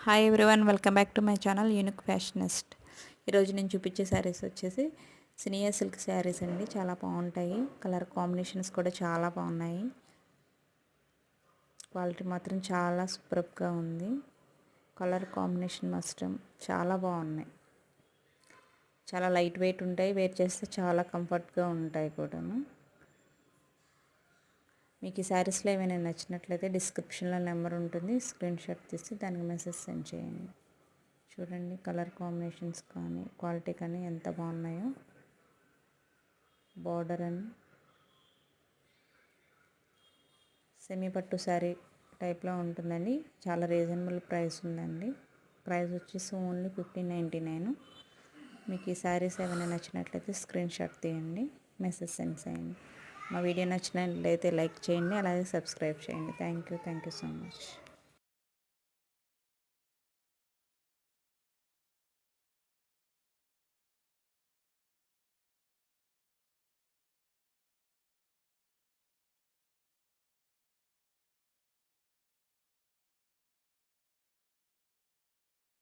Hi everyone, welcome back to my channel unique fashionist. ఈరోజు నేను చూపించే శారీస్ వచ్చేసి సినియా సిల్క్ శారీస్ అండి. చాలా బాగుంటాయి. కలర్ కాంబినేషన్స్ కూడా చాలా బాగున్నాయి. క్వాలిటీ మాత్రం చాలా సూపర్గా ఉంది. కలర్ కాంబినేషన్ మాత్రం చాలా బాగున్నాయి. చాలా లైట్ వెయిట్ ఉంటాయి. వేర్ చేస్తే చాలా కంఫర్ట్గా ఉంటాయి కూడాను. మీకు ఈ శారీస్లో ఏమైనా నచ్చినట్లయితే డిస్క్రిప్షన్లో నెంబర్ ఉంటుంది. స్క్రీన్ షాట్ తీసి దానికి మెసేజ్ సెండ్ చేయండి. చూడండి, కలర్ కాంబినేషన్స్ కానీ క్వాలిటీ కానీ ఎంత బాగున్నాయో. బార్డర్ అని సెమీ పట్టు శారీ టైప్లో ఉంటుందండి. చాలా రీజనబుల్ ప్రైస్ ఉందండి. ప్రైస్ వచ్చేసి ఓన్లీ 1599. మీకు ఈ శారీస్ ఏమైనా నచ్చినట్లయితే స్క్రీన్ షాట్ తీయండి, మెసేజ్ సెండ్ చేయండి. మా వీడియో నచ్చినట్లయితే లైక్ చేయండి, అలాగే సబ్స్క్రైబ్ చేయండి. Thank you so much.